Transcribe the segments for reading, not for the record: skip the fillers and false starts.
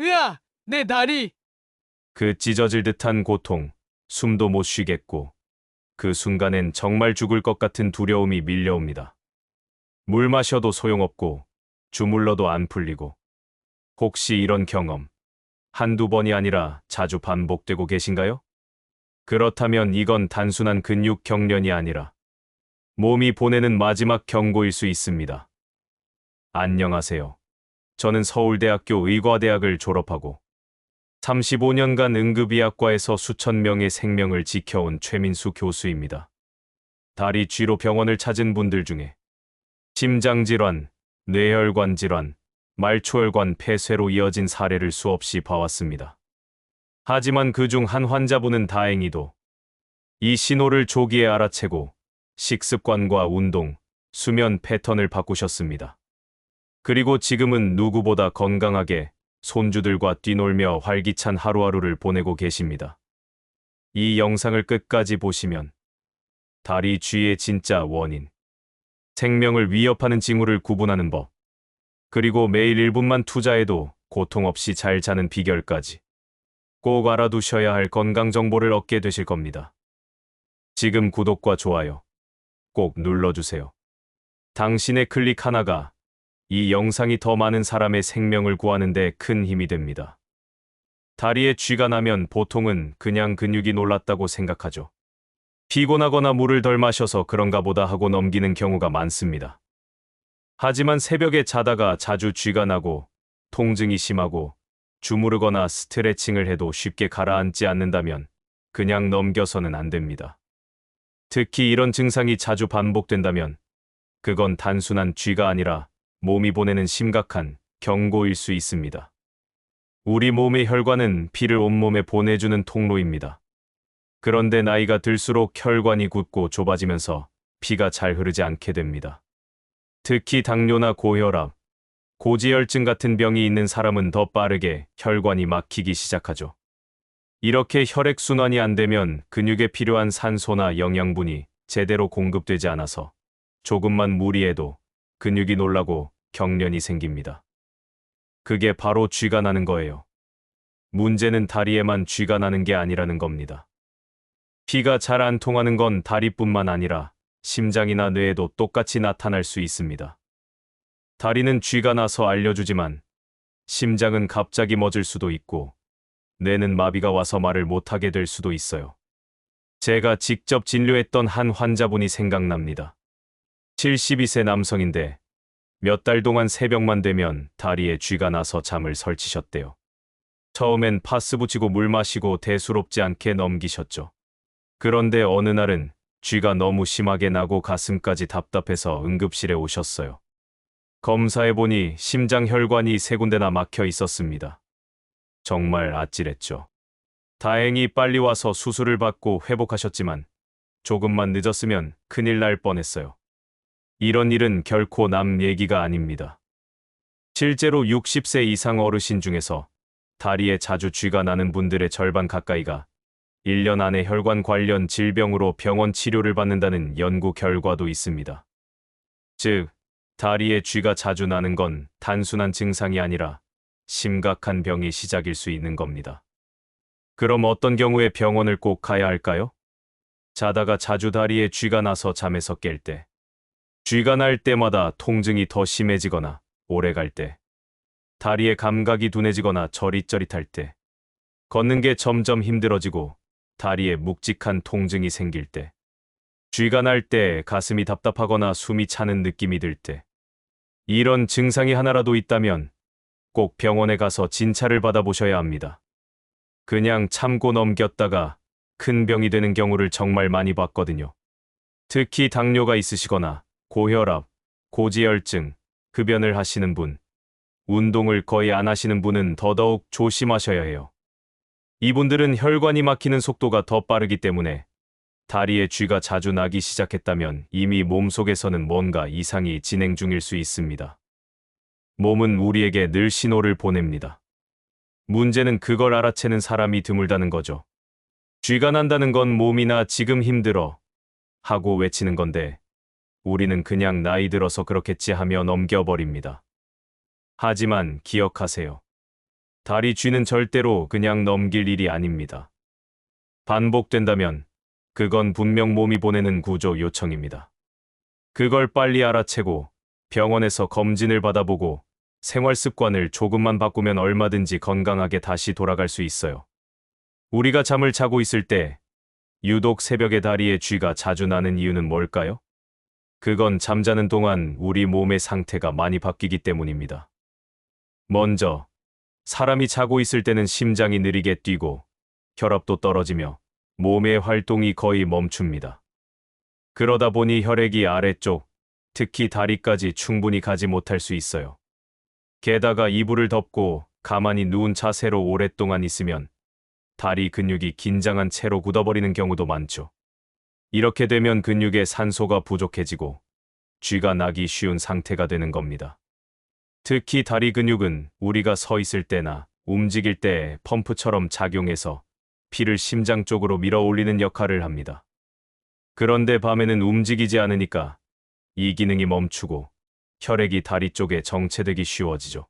으아! 내 다리! 그 찢어질 듯한 고통, 숨도 못 쉬겠고, 그 순간엔 정말 죽을 것 같은 두려움이 밀려옵니다. 물 마셔도 소용없고, 주물러도 안 풀리고, 혹시 이런 경험, 한두 번이 아니라 자주 반복되고 계신가요? 그렇다면 이건 단순한 근육 경련이 아니라 몸이 보내는 마지막 경고일 수 있습니다. 안녕하세요. 저는 서울대학교 의과대학을 졸업하고 35년간 응급의학과에서 수천 명의 생명을 지켜온 최민수 교수입니다. 다리 쥐로 병원을 찾은 분들 중에 심장질환, 뇌혈관 질환, 말초혈관 폐쇄로 이어진 사례를 수없이 봐왔습니다. 하지만 그중 한 환자분은 다행히도 이 신호를 조기에 알아채고 식습관과 운동, 수면 패턴을 바꾸셨습니다. 그리고 지금은 누구보다 건강하게 손주들과 뛰놀며 활기찬 하루하루를 보내고 계십니다. 이 영상을 끝까지 보시면 다리 쥐의 진짜 원인, 생명을 위협하는 징후를 구분하는 법, 그리고 매일 1분만 투자해도 고통 없이 잘 자는 비결까지 꼭 알아두셔야 할 건강 정보를 얻게 되실 겁니다. 지금 구독과 좋아요 꼭 눌러주세요. 당신의 클릭 하나가 이 영상이 더 많은 사람의 생명을 구하는 데 큰 힘이 됩니다. 다리에 쥐가 나면 보통은 그냥 근육이 놀랐다고 생각하죠. 피곤하거나 물을 덜 마셔서 그런가 보다 하고 넘기는 경우가 많습니다. 하지만 새벽에 자다가 자주 쥐가 나고 통증이 심하고 주무르거나 스트레칭을 해도 쉽게 가라앉지 않는다면 그냥 넘겨서는 안 됩니다. 특히 이런 증상이 자주 반복된다면 그건 단순한 쥐가 아니라 몸이 보내는 심각한 경고일 수 있습니다. 우리 몸의 혈관은 피를 온몸에 보내주는 통로입니다. 그런데 나이가 들수록 혈관이 굳고 좁아지면서 피가 잘 흐르지 않게 됩니다. 특히 당뇨나 고혈압, 고지혈증 같은 병이 있는 사람은 더 빠르게 혈관이 막히기 시작하죠. 이렇게 혈액순환이 안 되면 근육에 필요한 산소나 영양분이 제대로 공급되지 않아서 조금만 무리해도 근육이 놀라고 경련이 생깁니다. 그게 바로 쥐가 나는 거예요. 문제는 다리에만 쥐가 나는 게 아니라는 겁니다. 피가 잘 안 통하는 건 다리뿐만 아니라 심장이나 뇌에도 똑같이 나타날 수 있습니다. 다리는 쥐가 나서 알려주지만 심장은 갑자기 멎을 수도 있고 뇌는 마비가 와서 말을 못하게 될 수도 있어요. 제가 직접 진료했던 한 환자분이 생각납니다. 72세 남성인데 몇 달 동안 새벽만 되면 다리에 쥐가 나서 잠을 설치셨대요. 처음엔 파스 붙이고 물 마시고 대수롭지 않게 넘기셨죠. 그런데 어느 날은 쥐가 너무 심하게 나고 가슴까지 답답해서 응급실에 오셨어요. 검사해보니 심장 혈관이 3군데나 막혀 있었습니다. 정말 아찔했죠. 다행히 빨리 와서 수술을 받고 회복하셨지만 조금만 늦었으면 큰일 날 뻔했어요. 이런 일은 결코 남 얘기가 아닙니다. 실제로 60세 이상 어르신 중에서 다리에 자주 쥐가 나는 분들의 절반 가까이가 1년 안에 혈관 관련 질병으로 병원 치료를 받는다는 연구 결과도 있습니다. 즉, 다리에 쥐가 자주 나는 건 단순한 증상이 아니라 심각한 병의 시작일 수 있는 겁니다. 그럼 어떤 경우에 병원을 꼭 가야 할까요? 자다가 자주 다리에 쥐가 나서 잠에서 깰 때, 쥐가 날 때마다 통증이 더 심해지거나 오래 갈 때, 다리의 감각이 둔해지거나 저릿저릿할 때, 걷는 게 점점 힘들어지고 다리에 묵직한 통증이 생길 때, 쥐가 날 때 가슴이 답답하거나 숨이 차는 느낌이 들 때, 이런 증상이 하나라도 있다면 꼭 병원에 가서 진찰을 받아보셔야 합니다. 그냥 참고 넘겼다가 큰 병이 되는 경우를 정말 많이 봤거든요. 특히 당뇨가 있으시거나 고혈압, 고지혈증, 흡연을 하시는 분, 운동을 거의 안 하시는 분은 더더욱 조심하셔야 해요. 이분들은 혈관이 막히는 속도가 더 빠르기 때문에 다리에 쥐가 자주 나기 시작했다면 이미 몸속에서는 뭔가 이상이 진행 중일 수 있습니다. 몸은 우리에게 늘 신호를 보냅니다. 문제는 그걸 알아채는 사람이 드물다는 거죠. 쥐가 난다는 건 몸이나 지금 힘들어 하고 외치는 건데 우리는 그냥 나이 들어서 그렇겠지 하며 넘겨버립니다. 하지만 기억하세요. 다리 쥐는 절대로 그냥 넘길 일이 아닙니다. 반복된다면 그건 분명 몸이 보내는 구조 요청입니다. 그걸 빨리 알아채고 병원에서 검진을 받아보고 생활 습관을 조금만 바꾸면 얼마든지 건강하게 다시 돌아갈 수 있어요. 우리가 잠을 자고 있을 때 유독 새벽에 다리에 쥐가 자주 나는 이유는 뭘까요? 그건 잠자는 동안 우리 몸의 상태가 많이 바뀌기 때문입니다. 먼저, 사람이 자고 있을 때는 심장이 느리게 뛰고 혈압도 떨어지며 몸의 활동이 거의 멈춥니다. 그러다 보니 혈액이 아래쪽, 특히 다리까지 충분히 가지 못할 수 있어요. 게다가 이불을 덮고 가만히 누운 자세로 오랫동안 있으면 다리 근육이 긴장한 채로 굳어버리는 경우도 많죠. 이렇게 되면 근육에 산소가 부족해지고 쥐가 나기 쉬운 상태가 되는 겁니다. 특히 다리 근육은 우리가 서 있을 때나 움직일 때 펌프처럼 작용해서 피를 심장 쪽으로 밀어 올리는 역할을 합니다. 그런데 밤에는 움직이지 않으니까 이 기능이 멈추고 혈액이 다리 쪽에 정체되기 쉬워지죠.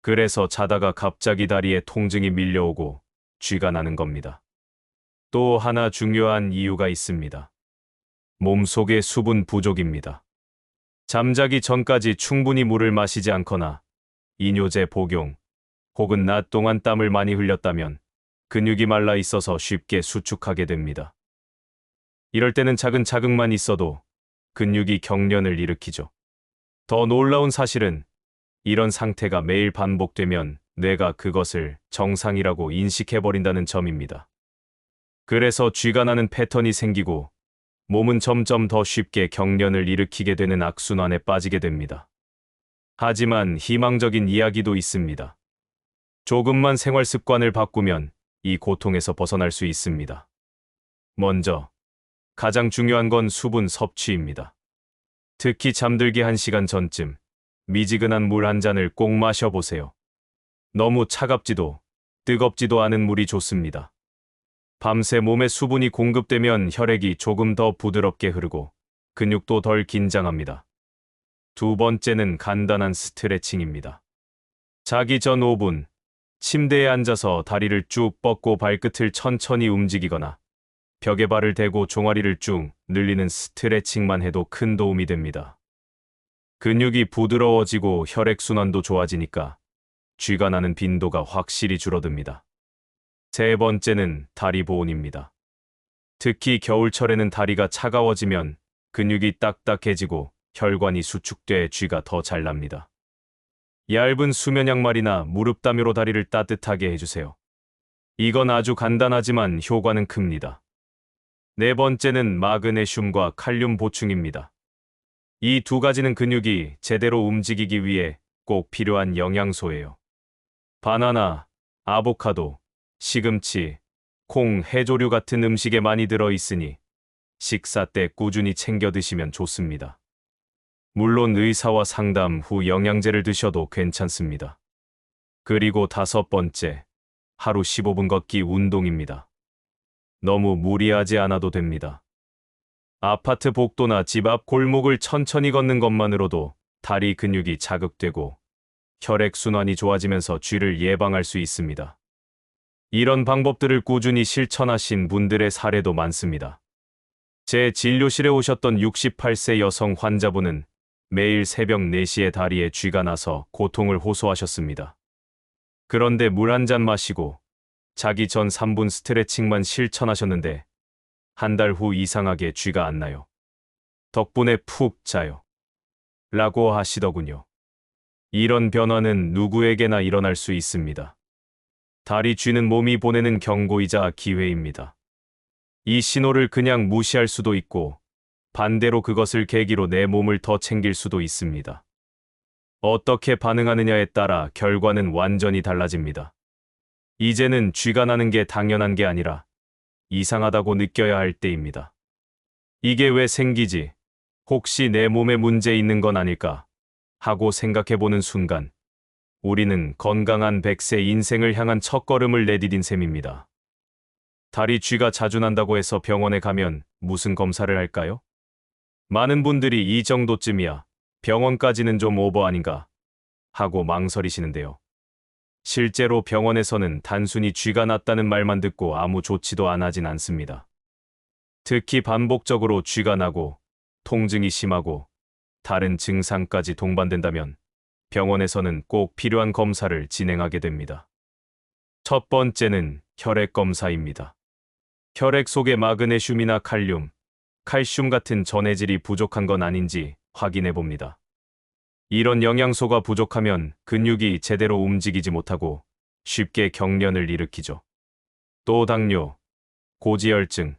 그래서 자다가 갑자기 다리에 통증이 밀려오고 쥐가 나는 겁니다. 또 하나 중요한 이유가 있습니다. 몸속의 수분 부족입니다. 잠자기 전까지 충분히 물을 마시지 않거나 이뇨제 복용 혹은 낮 동안 땀을 많이 흘렸다면 근육이 말라 있어서 쉽게 수축하게 됩니다. 이럴 때는 작은 자극만 있어도 근육이 경련을 일으키죠. 더 놀라운 사실은 이런 상태가 매일 반복되면 뇌가 그것을 정상이라고 인식해버린다는 점입니다. 그래서 쥐가 나는 패턴이 생기고 몸은 점점 더 쉽게 경련을 일으키게 되는 악순환에 빠지게 됩니다. 하지만 희망적인 이야기도 있습니다. 조금만 생활 습관을 바꾸면 이 고통에서 벗어날 수 있습니다. 먼저, 가장 중요한 건 수분 섭취입니다. 특히 잠들기 1시간 전쯤 미지근한 물 한 잔을 꼭 마셔보세요. 너무 차갑지도 뜨겁지도 않은 물이 좋습니다. 밤새 몸에 수분이 공급되면 혈액이 조금 더 부드럽게 흐르고 근육도 덜 긴장합니다. 두 번째는 간단한 스트레칭입니다. 자기 전 5분, 침대에 앉아서 다리를 쭉 뻗고 발끝을 천천히 움직이거나 벽에 발을 대고 종아리를 쭉 늘리는 스트레칭만 해도 큰 도움이 됩니다. 근육이 부드러워지고 혈액순환도 좋아지니까 쥐가 나는 빈도가 확실히 줄어듭니다. 세 번째는 다리 보온입니다. 특히 겨울철에는 다리가 차가워지면 근육이 딱딱해지고 혈관이 수축돼 쥐가 더 잘 납니다. 얇은 수면 양말이나 무릎 담요로 다리를 따뜻하게 해주세요. 이건 아주 간단하지만 효과는 큽니다. 네 번째는 마그네슘과 칼륨 보충입니다. 이 두 가지는 근육이 제대로 움직이기 위해 꼭 필요한 영양소예요. 바나나, 아보카도, 시금치, 콩, 해조류 같은 음식에 많이 들어있으니 식사 때 꾸준히 챙겨 드시면 좋습니다. 물론 의사와 상담 후 영양제를 드셔도 괜찮습니다. 그리고 다섯 번째, 하루 15분 걷기 운동입니다. 너무 무리하지 않아도 됩니다. 아파트 복도나 집 앞 골목을 천천히 걷는 것만으로도 다리 근육이 자극되고 혈액순환이 좋아지면서 쥐를 예방할 수 있습니다. 이런 방법들을 꾸준히 실천하신 분들의 사례도 많습니다. 제 진료실에 오셨던 68세 여성 환자분은 매일 새벽 4시에 다리에 쥐가 나서 고통을 호소하셨습니다. 그런데 물 한 잔 마시고 자기 전 3분 스트레칭만 실천하셨는데 한 달 후 이상하게 쥐가 안 나요. 덕분에 푹 자요. 라고 하시더군요. 이런 변화는 누구에게나 일어날 수 있습니다. 다리 쥐는 몸이 보내는 경고이자 기회입니다. 이 신호를 그냥 무시할 수도 있고 반대로 그것을 계기로 내 몸을 더 챙길 수도 있습니다. 어떻게 반응하느냐에 따라 결과는 완전히 달라집니다. 이제는 쥐가 나는 게 당연한 게 아니라 이상하다고 느껴야 할 때입니다. 이게 왜 생기지? 혹시 내 몸에 문제 있는 건 아닐까? 하고 생각해보는 순간 우리는 건강한 100세 인생을 향한 첫걸음을 내디딘 셈입니다. 다리 쥐가 자주 난다고 해서 병원에 가면 무슨 검사를 할까요? 많은 분들이 이 정도쯤이야 병원까지는 좀 오버 아닌가 하고 망설이시는데요. 실제로 병원에서는 단순히 쥐가 났다는 말만 듣고 아무 조치도 안 하진 않습니다. 특히 반복적으로 쥐가 나고 통증이 심하고 다른 증상까지 동반된다면 병원에서는 꼭 필요한 검사를 진행하게 됩니다. 첫 번째는 혈액 검사입니다. 혈액 속에 마그네슘이나 칼륨, 칼슘 같은 전해질이 부족한 건 아닌지 확인해 봅니다. 이런 영양소가 부족하면 근육이 제대로 움직이지 못하고 쉽게 경련을 일으키죠. 또 당뇨, 고지혈증,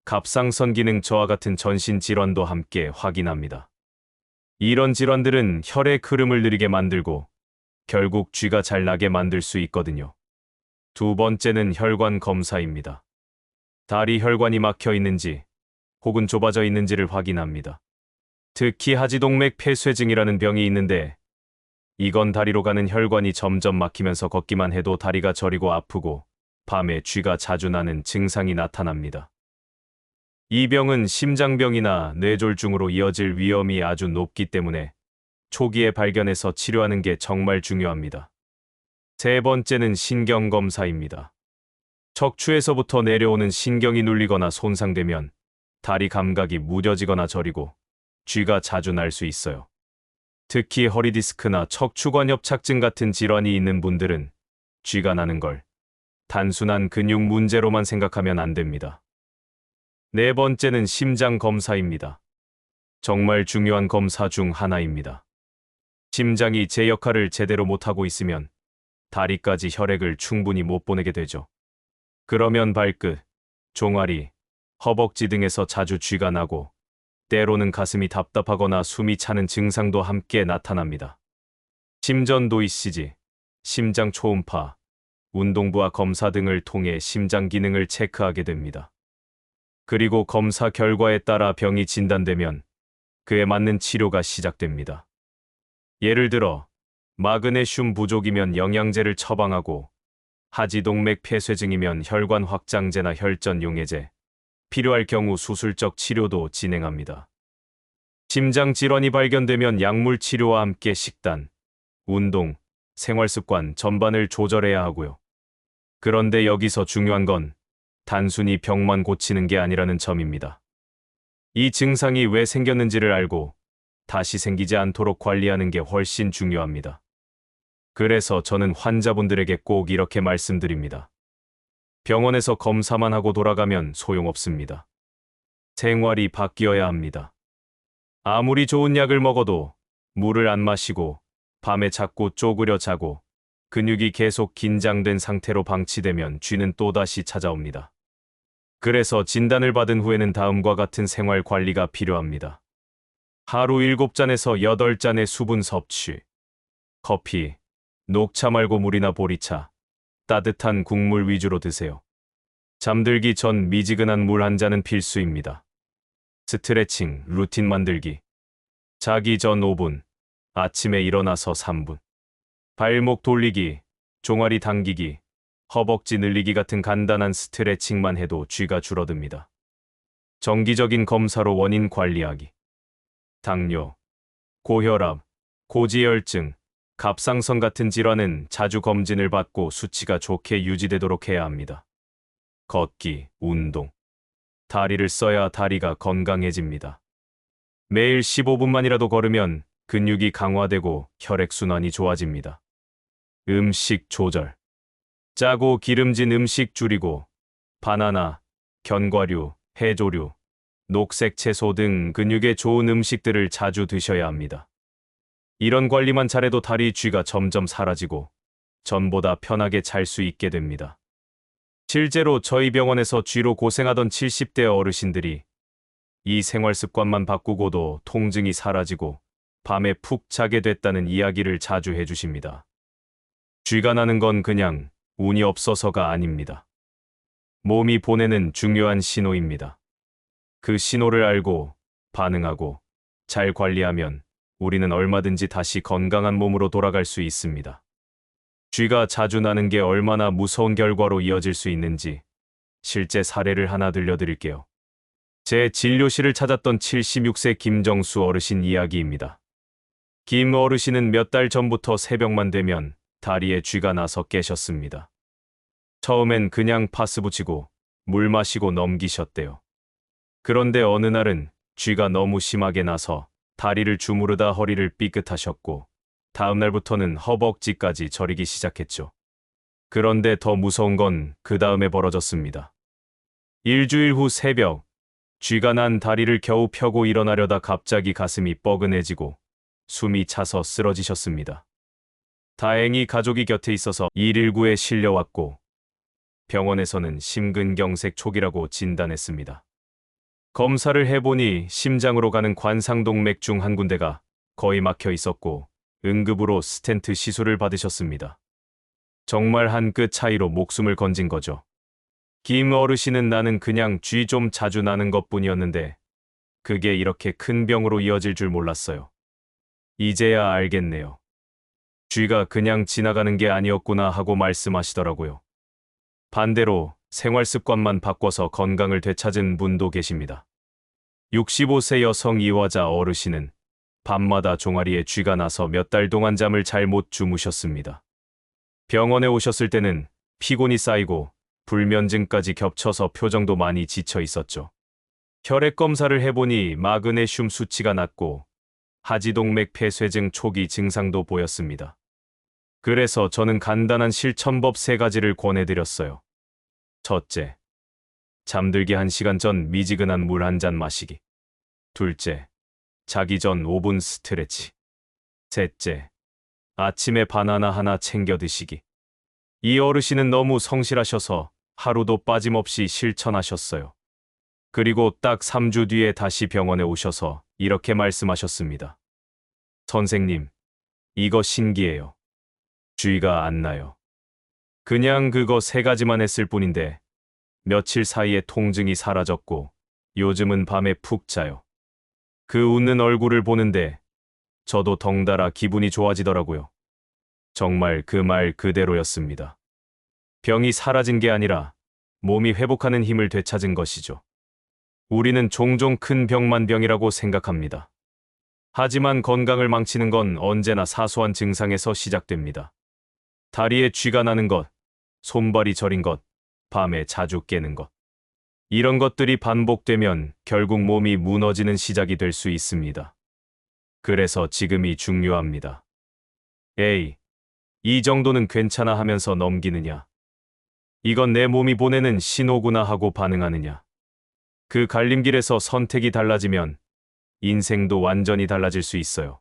갑상선 기능 저하 같은 전신 질환도 함께 확인합니다. 이런 질환들은 혈액 흐름을 느리게 만들고 결국 쥐가 잘 나게 만들 수 있거든요. 두 번째는 혈관 검사입니다. 다리 혈관이 막혀 있는지 혹은 좁아져 있는지를 확인합니다. 특히 하지동맥 폐쇄증이라는 병이 있는데 이건 다리로 가는 혈관이 점점 막히면서 걷기만 해도 다리가 저리고 아프고 밤에 쥐가 자주 나는 증상이 나타납니다. 이 병은 심장병이나 뇌졸중으로 이어질 위험이 아주 높기 때문에 초기에 발견해서 치료하는 게 정말 중요합니다. 세 번째는 신경검사입니다. 척추에서부터 내려오는 신경이 눌리거나 손상되면 다리 감각이 무뎌지거나 저리고 쥐가 자주 날 수 있어요. 특히 허리디스크나 척추관 협착증 같은 질환이 있는 분들은 쥐가 나는 걸 단순한 근육 문제로만 생각하면 안 됩니다. 네 번째는 심장 검사입니다. 정말 중요한 검사 중 하나입니다. 심장이 제 역할을 제대로 못하고 있으면 다리까지 혈액을 충분히 못 보내게 되죠. 그러면 발끝, 종아리, 허벅지 등에서 자주 쥐가 나고 때로는 가슴이 답답하거나 숨이 차는 증상도 함께 나타납니다. 심전도 ECG, 심장 초음파, 운동부하 검사 등을 통해 심장 기능을 체크하게 됩니다. 그리고 검사 결과에 따라 병이 진단되면 그에 맞는 치료가 시작됩니다. 예를 들어 마그네슘 부족이면 영양제를 처방하고 하지동맥 폐쇄증이면 혈관 확장제나 혈전 용해제, 필요할 경우 수술적 치료도 진행합니다. 심장 질환이 발견되면 약물 치료와 함께 식단, 운동, 생활습관 전반을 조절해야 하고요. 그런데 여기서 중요한 건 단순히 병만 고치는 게 아니라는 점입니다. 이 증상이 왜 생겼는지를 알고 다시 생기지 않도록 관리하는 게 훨씬 중요합니다. 그래서 저는 환자분들에게 꼭 이렇게 말씀드립니다. 병원에서 검사만 하고 돌아가면 소용없습니다. 생활이 바뀌어야 합니다. 아무리 좋은 약을 먹어도 물을 안 마시고 밤에 자꾸 쪼그려 자고 근육이 계속 긴장된 상태로 방치되면 쥐는 또다시 찾아옵니다. 그래서 진단을 받은 후에는 다음과 같은 생활 관리가 필요합니다. 하루 7잔에서 8잔의 수분 섭취, 커피, 녹차 말고 물이나 보리차, 따뜻한 국물 위주로 드세요. 잠들기 전 미지근한 물 한 잔은 필수입니다. 스트레칭, 루틴 만들기. 자기 전 5분, 아침에 일어나서 3분. 발목 돌리기, 종아리 당기기, 허벅지 늘리기 같은 간단한 스트레칭만 해도 쥐가 줄어듭니다. 정기적인 검사로 원인 관리하기. 당뇨, 고혈압, 고지혈증, 갑상선 같은 질환은 자주 검진을 받고 수치가 좋게 유지되도록 해야 합니다. 걷기, 운동. 다리를 써야 다리가 건강해집니다. 매일 15분만이라도 걸으면 근육이 강화되고 혈액순환이 좋아집니다. 음식 조절. 짜고 기름진 음식 줄이고 바나나, 견과류, 해조류, 녹색 채소 등 근육에 좋은 음식들을 자주 드셔야 합니다. 이런 관리만 잘해도 다리 쥐가 점점 사라지고 전보다 편하게 잘 수 있게 됩니다. 실제로 저희 병원에서 쥐로 고생하던 70대 어르신들이 이 생활 습관만 바꾸고도 통증이 사라지고 밤에 푹 자게 됐다는 이야기를 자주 해주십니다. 쥐가 나는 건 그냥 운이 없어서가 아닙니다. 몸이 보내는 중요한 신호입니다. 그 신호를 알고 반응하고 잘 관리하면 우리는 얼마든지 다시 건강한 몸으로 돌아갈 수 있습니다. 쥐가 자주 나는 게 얼마나 무서운 결과로 이어질 수 있는지 실제 사례를 하나 들려드릴게요. 제 진료실을 찾았던 76세 김정수 어르신 이야기입니다. 김 어르신은 몇 달 전부터 새벽만 되면 다리에 쥐가 나서 깨셨습니다. 처음엔 그냥 파스 붙이고 물 마시고 넘기셨대요. 그런데 어느 날은 쥐가 너무 심하게 나서 다리를 주무르다 허리를 삐끗하셨고 다음 날부터는 허벅지까지 저리기 시작했죠. 그런데 더 무서운 건 그 다음에 벌어졌습니다. 일주일 후 새벽, 쥐가 난 다리를 겨우 펴고 일어나려다 갑자기 가슴이 뻐근해지고 숨이 차서 쓰러지셨습니다. 다행히 가족이 곁에 있어서 119에 실려왔고 병원에서는 심근경색 초기라고 진단했습니다. 검사를 해보니 심장으로 가는 관상동맥 중 한 군데가 거의 막혀 있었고 응급으로 스텐트 시술을 받으셨습니다. 정말 한 끗 차이로 목숨을 건진 거죠. 김 어르신은 나는 그냥 쥐 좀 자주 나는 것뿐이었는데 그게 이렇게 큰 병으로 이어질 줄 몰랐어요. 이제야 알겠네요. 쥐가 그냥 지나가는 게 아니었구나 하고 말씀하시더라고요. 반대로 생활 습관만 바꿔서 건강을 되찾은 분도 계십니다. 65세 여성 이화자 어르신은 밤마다 종아리에 쥐가 나서 몇 달 동안 잠을 잘 못 주무셨습니다. 병원에 오셨을 때는 피곤이 쌓이고 불면증까지 겹쳐서 표정도 많이 지쳐 있었죠. 혈액 검사를 해보니 마그네슘 수치가 낮고 하지동맥 폐쇄증 초기 증상도 보였습니다. 그래서 저는 간단한 실천법 3가지를 권해드렸어요. 첫째, 잠들기 1시간 전 미지근한 물 한 잔 마시기. 둘째, 자기 전 5분 스트레치. 셋째, 아침에 바나나 하나 챙겨 드시기. 이 어르신은 너무 성실하셔서 하루도 빠짐없이 실천하셨어요. 그리고 딱 3주 뒤에 다시 병원에 오셔서 이렇게 말씀하셨습니다. 선생님, 이거 신기해요. 쥐가 안 나요. 그냥 그거 3가지만 했을 뿐인데 며칠 사이에 통증이 사라졌고 요즘은 밤에 푹 자요. 그 웃는 얼굴을 보는데 저도 덩달아 기분이 좋아지더라고요. 정말 그 말 그대로였습니다. 병이 사라진 게 아니라 몸이 회복하는 힘을 되찾은 것이죠. 우리는 종종 큰 병만 병이라고 생각합니다. 하지만 건강을 망치는 건 언제나 사소한 증상에서 시작됩니다. 다리에 쥐가 나는 것, 손발이 저린 것, 밤에 자주 깨는 것. 이런 것들이 반복되면 결국 몸이 무너지는 시작이 될 수 있습니다. 그래서 지금이 중요합니다. 에이, 이 정도는 괜찮아 하면서 넘기느냐. 이건 내 몸이 보내는 신호구나 하고 반응하느냐. 그 갈림길에서 선택이 달라지면 인생도 완전히 달라질 수 있어요.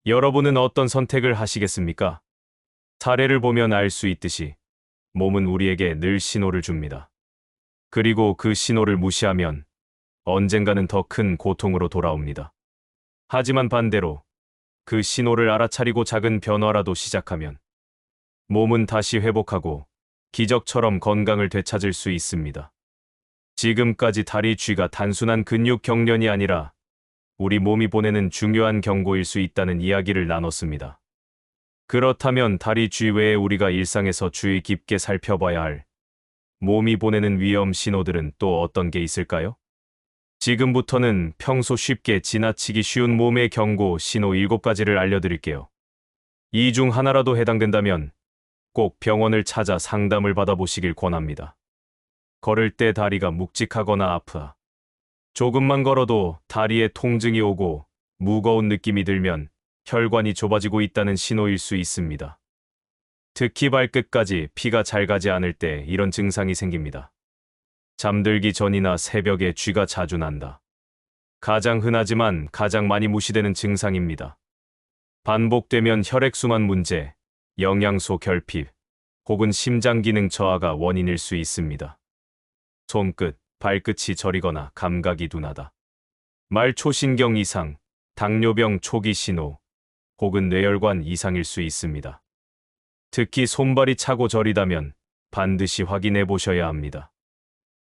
여러분은 어떤 선택을 하시겠습니까? 사례를 보면 알 수 있듯이 몸은 우리에게 늘 신호를 줍니다. 그리고 그 신호를 무시하면 언젠가는 더 큰 고통으로 돌아옵니다. 하지만 반대로 그 신호를 알아차리고 작은 변화라도 시작하면 몸은 다시 회복하고 기적처럼 건강을 되찾을 수 있습니다. 지금까지 다리 쥐가 단순한 근육 경련이 아니라 우리 몸이 보내는 중요한 경고일 수 있다는 이야기를 나눴습니다. 그렇다면 다리 쥐 외에 우리가 일상에서 주의 깊게 살펴봐야 할 몸이 보내는 위험 신호들은 또 어떤 게 있을까요? 지금부터는 평소 쉽게 지나치기 쉬운 몸의 경고 신호 7가지를 알려드릴게요. 이 중 하나라도 해당된다면 꼭 병원을 찾아 상담을 받아보시길 권합니다. 걸을 때 다리가 묵직하거나 아파. 조금만 걸어도 다리에 통증이 오고 무거운 느낌이 들면 혈관이 좁아지고 있다는 신호일 수 있습니다. 특히 발끝까지 피가 잘 가지 않을 때 이런 증상이 생깁니다. 잠들기 전이나 새벽에 쥐가 자주 난다. 가장 흔하지만 가장 많이 무시되는 증상입니다. 반복되면 혈액순환 문제, 영양소 결핍, 혹은 심장 기능 저하가 원인일 수 있습니다. 손끝, 발끝이 저리거나 감각이 둔하다. 말초신경 이상, 당뇨병 초기 신호, 혹은 뇌혈관 이상일 수 있습니다. 특히 손발이 차고 저리다면 반드시 확인해 보셔야 합니다.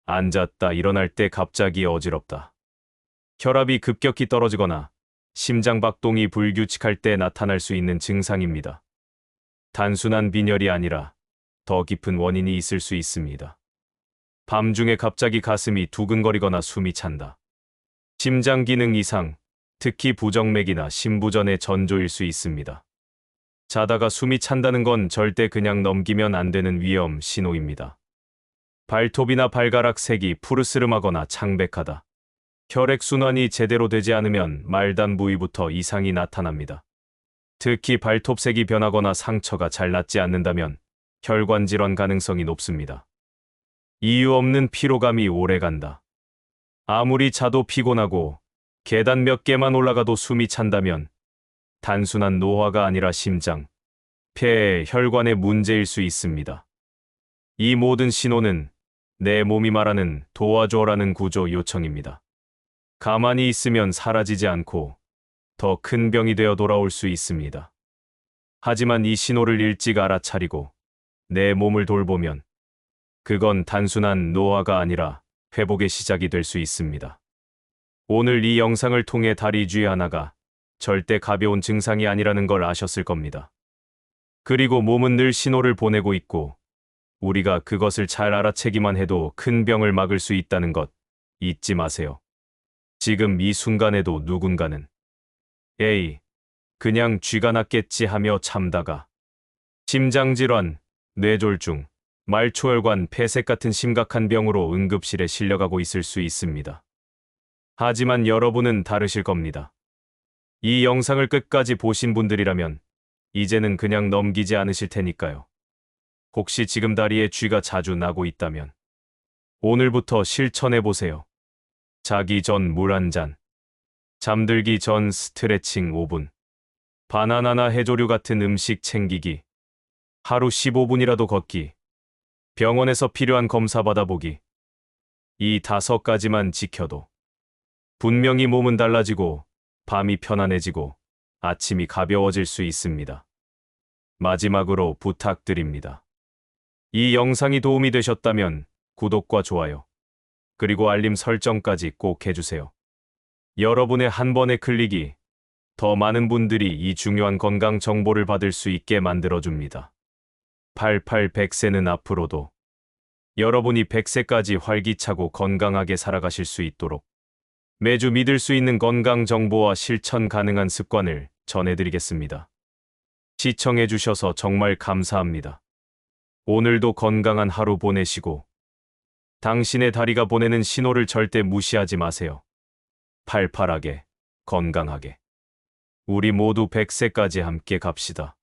앉았다 일어날 때 갑자기 어지럽다. 혈압이 급격히 떨어지거나 심장 박동이 불규칙할 때 나타날 수 있는 증상입니다. 단순한 빈혈이 아니라 더 깊은 원인이 있을 수 있습니다. 밤중에 갑자기 가슴이 두근거리거나 숨이 찬다. 심장 기능 이상, 특히 부정맥이나 심부전의 전조일 수 있습니다. 자다가 숨이 찬다는 건 절대 그냥 넘기면 안 되는 위험 신호입니다. 발톱이나 발가락 색이 푸르스름하거나 창백하다. 혈액순환이 제대로 되지 않으면 말단 부위부터 이상이 나타납니다. 특히 발톱색이 변하거나 상처가 잘 낫지 않는다면 혈관 질환 가능성이 높습니다. 이유 없는 피로감이 오래간다. 아무리 자도 피곤하고 계단 몇 개만 올라가도 숨이 찬다면 단순한 노화가 아니라 심장, 폐, 혈관의 문제일 수 있습니다. 이 모든 신호는 내 몸이 말하는 도와줘라는 구조 요청입니다. 가만히 있으면 사라지지 않고 더 큰 병이 되어 돌아올 수 있습니다. 하지만 이 신호를 일찍 알아차리고 내 몸을 돌보면 그건 단순한 노화가 아니라 회복의 시작이 될 수 있습니다. 오늘 이 영상을 통해 다리 쥐 하나가 절대 가벼운 증상이 아니라는 걸 아셨을 겁니다. 그리고 몸은 늘 신호를 보내고 있고 우리가 그것을 잘 알아채기만 해도 큰 병을 막을 수 있다는 것 잊지 마세요. 지금 이 순간에도 누군가는 에이, 그냥 쥐가 났겠지 하며 참다가 심장질환, 뇌졸중, 말초혈관, 폐색 같은 심각한 병으로 응급실에 실려가고 있을 수 있습니다. 하지만 여러분은 다르실 겁니다. 이 영상을 끝까지 보신 분들이라면 이제는 그냥 넘기지 않으실 테니까요. 혹시 지금 다리에 쥐가 자주 나고 있다면 오늘부터 실천해보세요. 자기 전 물 한 잔, 잠들기 전 스트레칭 5분, 바나나나 해조류 같은 음식 챙기기, 하루 15분이라도 걷기, 병원에서 필요한 검사 받아보기. 이 5가지만 지켜도 분명히 몸은 달라지고 밤이 편안해지고 아침이 가벼워질 수 있습니다. 마지막으로 부탁드립니다. 이 영상이 도움이 되셨다면 구독과 좋아요, 그리고 알림 설정까지 꼭 해주세요. 여러분의 한 번의 클릭이 더 많은 분들이 이 중요한 건강 정보를 받을 수 있게 만들어줍니다. 8800세는 앞으로도 여러분이 100세까지 활기차고 건강하게 살아가실 수 있도록 매주 믿을 수 있는 건강 정보와 실천 가능한 습관을 전해드리겠습니다. 시청해주셔서 정말 감사합니다. 오늘도 건강한 하루 보내시고 당신의 다리가 보내는 신호를 절대 무시하지 마세요. 팔팔하게, 건강하게. 우리 모두 100세까지 함께 갑시다.